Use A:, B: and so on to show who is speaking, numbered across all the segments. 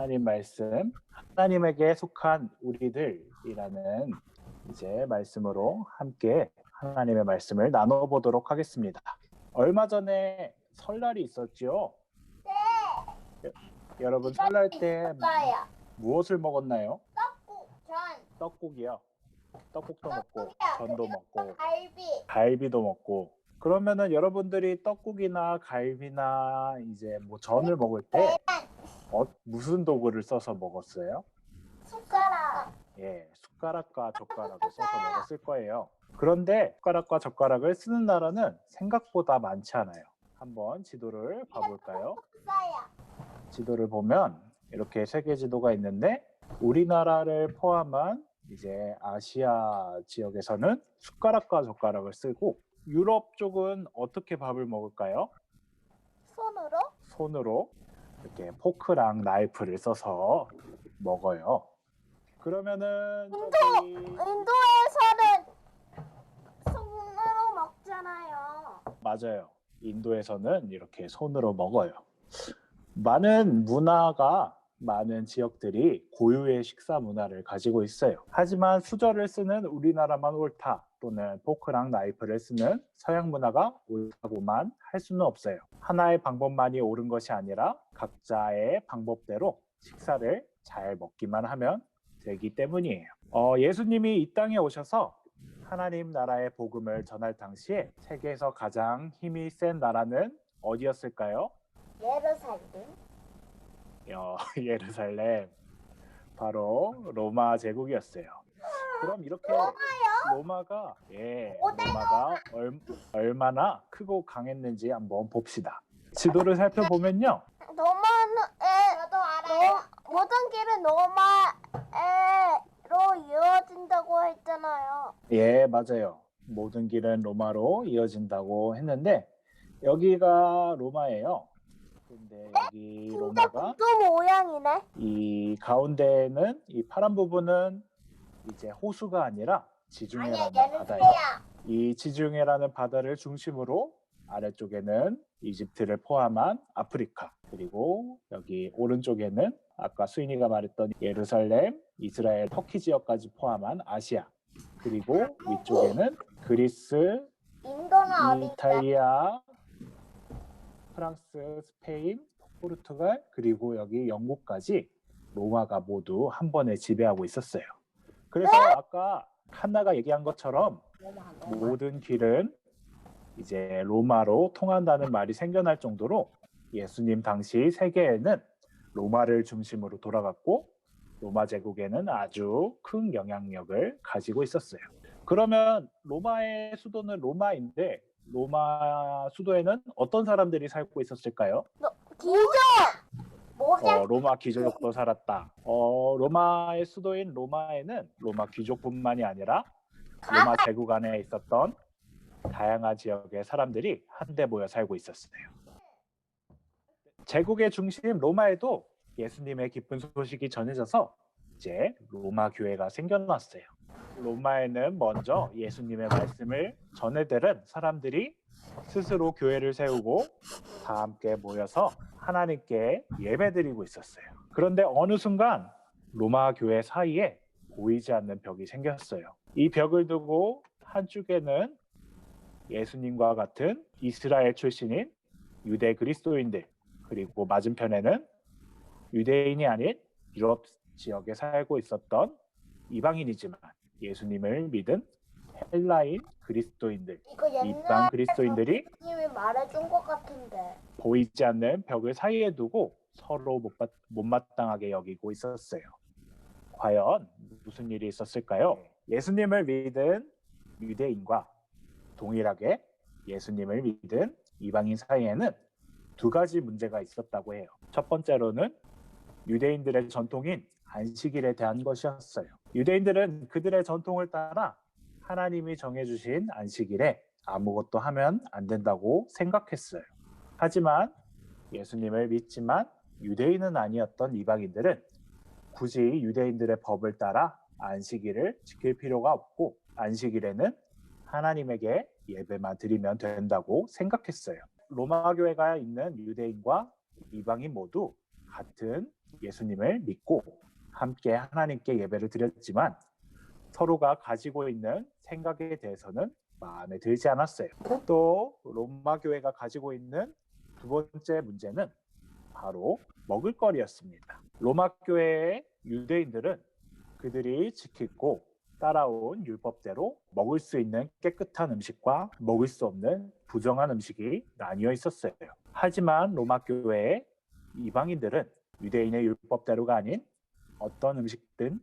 A: 하나님 말씀, 하나님에게 속한 우리들이라는 이제 말씀으로 함께 하나님의 말씀을 나눠보도록 하겠습니다. 얼마 전에 설날이 있었죠?
B: 네.
A: 여러분 설날 때
B: 있어요.
A: 무엇을 먹었나요?
B: 전.
A: 떡국이요. 떡국도 먹고
B: 떡국이요.
A: 전도 먹고
B: 갈비.
A: 갈비도 먹고. 그러면은 여러분들이 떡국이나 갈비나 이제 뭐 전을 먹을 때 무슨 도구를 써서 먹었어요?
B: 숟가락.
A: 예, 숟가락과 젓가락을 써서 먹었을 거예요. 그런데 숟가락과 젓가락을 쓰는 나라는 생각보다 많지 않아요. 한번 지도를 봐볼까요?
B: 있어요.
A: 지도를 보면 이렇게 세계 지도가 있는데 우리나라를 포함한 이제 아시아 지역에서는 숟가락과 젓가락을 쓰고 유럽 쪽은 어떻게 밥을 먹을까요?
B: 손으로?
A: 손으로 이렇게 포크랑 나이프를 써서 먹어요. 그러면은 저기
B: 인도에서는 손으로 먹잖아요.
A: 맞아요. 인도에서는 이렇게 손으로 먹어요. 많은 문화가 많은 지역들이 고유의 식사 문화를 가지고 있어요. 하지만 수저를 쓰는 우리나라만 옳다 또는 포크랑 나이프를 쓰는 서양 문화가 옳다고만 할 수는 없어요. 하나의 방법만이 옳은 것이 아니라 각자의 방법대로 식사를 잘 먹기만 하면 되기 때문이에요. 예수님이 이 땅에 오셔서 하나님 나라의 복음을 전할 당시에 세계에서 가장 힘이 센 나라는 어디였을까요?
B: 예루살렘.
A: 예루살렘, 바로 로마 제국이었어요. 그럼 이렇게 로마가 얼마나 크고 강했는지 한번 봅시다. 지도를 살펴보면요.
B: 저도 알아요. 모든 길은 로마로 이어진다고 했잖아요.
A: 예, 맞아요. 모든 길은 로마로 이어진다고 했는데 여기가 로마예요. 근데 여기
B: 진짜
A: 로마가
B: 국도 모양이네.
A: 이 가운데는 이 파란 부분은 이제 호수가 아니라 지중해라는 바다예요. 이 지중해라는 바다를 중심으로 아래쪽에는 이집트를 포함한 아프리카, 그리고 여기 오른쪽에는 아까 수인이가 말했던 예루살렘, 이스라엘, 터키 지역까지 포함한 아시아, 그리고 위쪽에는 그리스,
B: 인도는 어디 있어요?
A: 이탈리아, 프랑스, 스페인, 포르투갈, 그리고 여기 영국까지 로마가 모두 한 번에 지배하고 있었어요. 그래서 아까 한나가 얘기한 것처럼 모든 길은 이제 로마로 통한다는 말이 생겨날 정도로 예수님 당시 세계에는 로마를 중심으로 돌아갔고 로마 제국에는 아주 큰 영향력을 가지고 있었어요. 그러면 로마의 수도는 로마인데 로마 수도에는 어떤 사람들이 살고 있었을까요?
B: 기적!
A: 로마 귀족도 살았다. 로마의 수도인 로마에는 로마 귀족뿐만이 아니라 로마 제국 안에 있었던 다양한 지역의 사람들이 한데 모여 살고 있었어요. 제국의 중심 로마에도 예수님의 기쁜 소식이 전해져서 이제 로마 교회가 생겨났어요. 로마에는 먼저 예수님의 말씀을 전해들은 사람들이 스스로 교회를 세우고 다 함께 모여서 하나님께 예배드리고 있었어요. 그런데 어느 순간 로마 교회 사이에 보이지 않는 벽이 생겼어요. 이 벽을 두고 한쪽에는 예수님과 같은 이스라엘 출신인 유대 그리스도인들, 그리고 맞은편에는 유대인이 아닌 유럽 지역에 살고 있었던 이방인이지만 예수님을 믿은 헬라인 그리스도인들, 이방 그리스도인들이
B: 님이 말해준 것 같은데.
A: 보이지 않는 벽을 사이에 두고 서로 못마땅하게 여기고 있었어요. 과연 무슨 일이 있었을까요? 예수님을 믿은 유대인과 동일하게 예수님을 믿은 이방인 사이에는 두 가지 문제가 있었다고 해요. 첫 번째로는 유대인들의 전통인 안식일에 대한 것이었어요. 유대인들은 그들의 전통을 따라 하나님이 정해주신 안식일에 아무것도 하면 안 된다고 생각했어요. 하지만 예수님을 믿지만 유대인은 아니었던 이방인들은 굳이 유대인들의 법을 따라 안식일을 지킬 필요가 없고 안식일에는 하나님에게 예배만 드리면 된다고 생각했어요. 로마 교회가 있는 유대인과 이방인 모두 같은 예수님을 믿고 함께 하나님께 예배를 드렸지만 서로가 가지고 있는 생각에 대해서는 마음에 들지 않았어요. 또 로마 교회가 가지고 있는 두 번째 문제는 바로 먹을거리였습니다. 로마 교회의 유대인들은 그들이 지키고 따라온 율법대로 먹을 수 있는 깨끗한 음식과 먹을 수 없는 부정한 음식이 나뉘어 있었어요. 하지만 로마 교회의 이방인들은 유대인의 율법대로가 아닌 어떤 음식든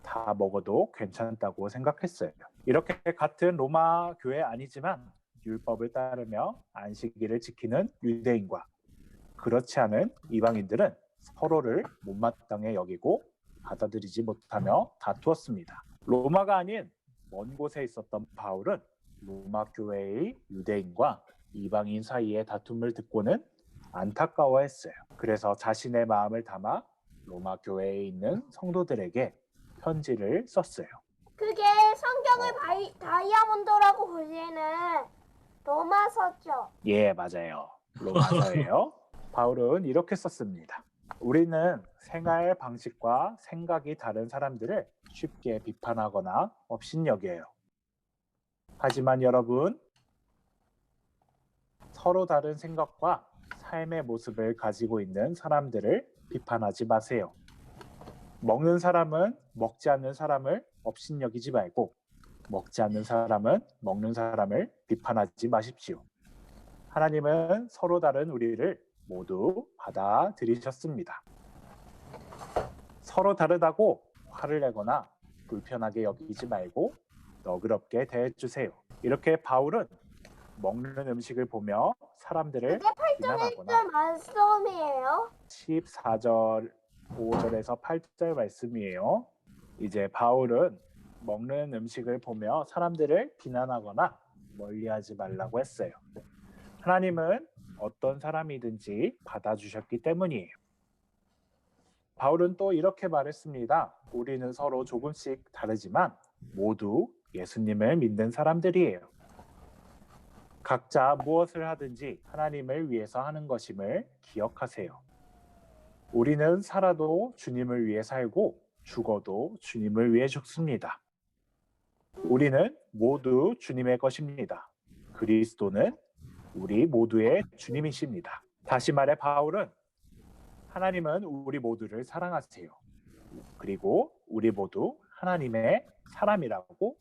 A: 다 먹어도 괜찮다고 생각했어요. 이렇게 같은 로마 교회 아니지만 율법을 따르며 안식일을 지키는 유대인과 그렇지 않은 이방인들은 서로를 못마땅해 여기고 받아들이지 못하며 다투었습니다. 로마가 아닌 먼 곳에 있었던 바울은 로마 교회의 유대인과 이방인 사이의 다툼을 듣고는 안타까워했어요. 그래서 자신의 마음을 담아 로마 교회에 있는 성도들에게 편지를 썼어요.
B: 그게 성경을 다이아몬드라고 불리는 로마서죠.
A: 예, 맞아요. 로마서예요. 바울은 이렇게 썼습니다. 우리는 생활 방식과 생각이 다른 사람들을 쉽게 비판하거나 업신여겨요. 하지만 여러분, 서로 다른 생각과 삶의 모습을 가지고 있는 사람들을 비판하지 마세요. 먹는 사람은 먹지 않는 사람을 업신여기지 말고 먹지 않는 사람은 먹는 사람을 비판하지 마십시오. 하나님은 서로 다른 우리를 모두 받아들이셨습니다. 서로 다르다고 화를 내거나 불편하게 여기지 말고 너그럽게 대해주세요. 이렇게 바울은 먹는 음식을 보며 사람들을
B: 그게 8절
A: 비난하거나
B: 1절 말씀이에요.
A: 14절 5절에서 8절 말씀이에요. 이제 바울은 먹는 음식을 보며 사람들을 비난하거나 멀리하지 말라고 했어요. 하나님은 어떤 사람이든지 받아주셨기 때문이에요. 바울은 또 이렇게 말했습니다. 우리는 서로 조금씩 다르지만 모두 예수님을 믿는 사람들이에요. 각자 무엇을 하든지 하나님을 위해서 하는 것임을 기억하세요. 우리는 살아도 주님을 위해 살고 죽어도 주님을 위해 죽습니다. 우리는 모두 주님의 것입니다. 그리스도는 우리 모두의 주님이십니다. 다시 말해 바울은 하나님은 우리 모두를 사랑하세요. 그리고 우리 모두 하나님의 사람이라고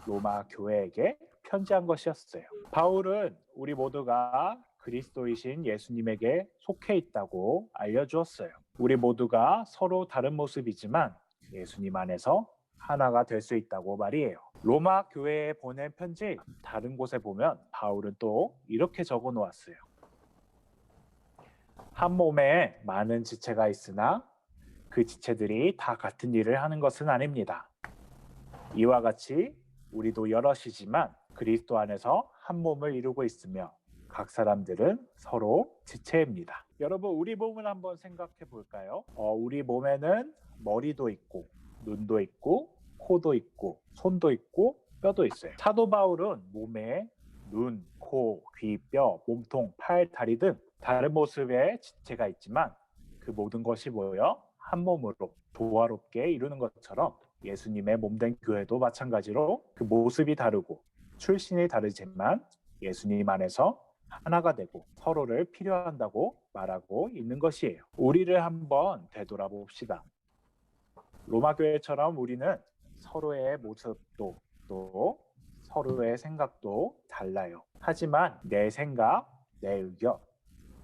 A: 로마 교회에게 편지한 것이었어요. 바울은 우리 모두가 그리스도이신 예수님에게 속해 있다고 알려주었어요. 우리 모두가 서로 다른 모습이지만 예수님 안에서 하나가 될 수 있다고 말이에요. 로마 교회에 보낸 편지 다른 곳에 보면 바울은 또 이렇게 적어 놓았어요. 한 몸에 많은 지체가 있으나 그 지체들이 다 같은 일을 하는 것은 아닙니다. 이와 같이 우리도 여럿이지만 그리스도 안에서 한 몸을 이루고 있으며 각 사람들은 서로 지체입니다. 여러분, 우리 몸을 한번 생각해 볼까요? 우리 몸에는 머리도 있고 눈도 있고 코도 있고 손도 있고 뼈도 있어요. 사도 바울은 몸에 눈, 코, 귀, 뼈, 몸통, 팔, 다리 등 다른 모습의 지체가 있지만 그 모든 것이 모여 한 몸으로 조화롭게 이루는 것처럼 예수님의 몸된 교회도 마찬가지로 그 모습이 다르고 출신이 다르지만 예수님 안에서 하나가 되고 서로를 필요한다고 말하고 있는 것이에요. 우리를 한번 되돌아봅시다. 로마 교회처럼 우리는 서로의 모습도 또 서로의 생각도 달라요. 하지만 내 생각, 내 의견,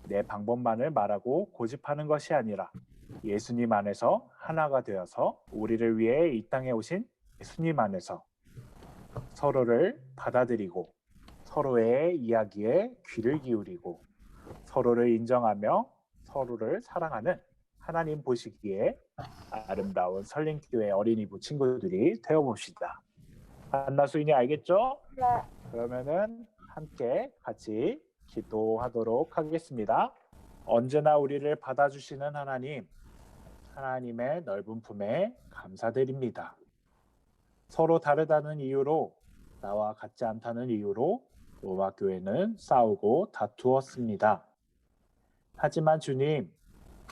A: 내 방법만을 말하고 고집하는 것이 아니라 예수님 안에서 하나가 되어서 우리를 위해 이 땅에 오신 예수님 안에서 서로를 받아들이고 서로의 이야기에 귀를 기울이고 서로를 인정하며 서로를 사랑하는 하나님 보시기에 아름다운 설림교회 어린이부 친구들이 되어봅시다. 한나 수인이 알겠죠?
B: 네.
A: 그러면은 함께 같이 기도하도록 하겠습니다. 언제나 우리를 받아주시는 하나님, 하나님의 넓은 품에 감사드립니다. 서로 다르다는 이유로, 나와 같지 않다는 이유로 로마 교회는 싸우고 다투었습니다. 하지만 주님,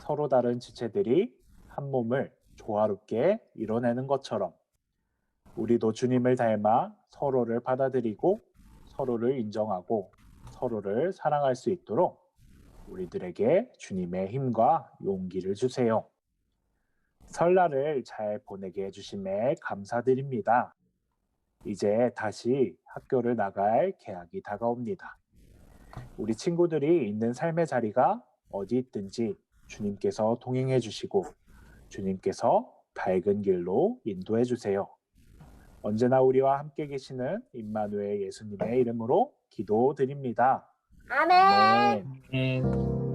A: 서로 다른 지체들이 한 몸을 조화롭게 이뤄내는 것처럼 우리도 주님을 닮아 서로를 받아들이고 서로를 인정하고 서로를 사랑할 수 있도록 우리들에게 주님의 힘과 용기를 주세요. 설날을 잘 보내게 해주심에 감사드립니다. 이제 다시 학교를 나갈 개학이 다가옵니다. 우리 친구들이 있는 삶의 자리가 어디 있든지 주님께서 동행해 주시고 주님께서 밝은 길로 인도해 주세요. 언제나 우리와 함께 계시는 임마누엘 예수님의 이름으로 기도드립니다.
B: 아멘.
A: 아멘.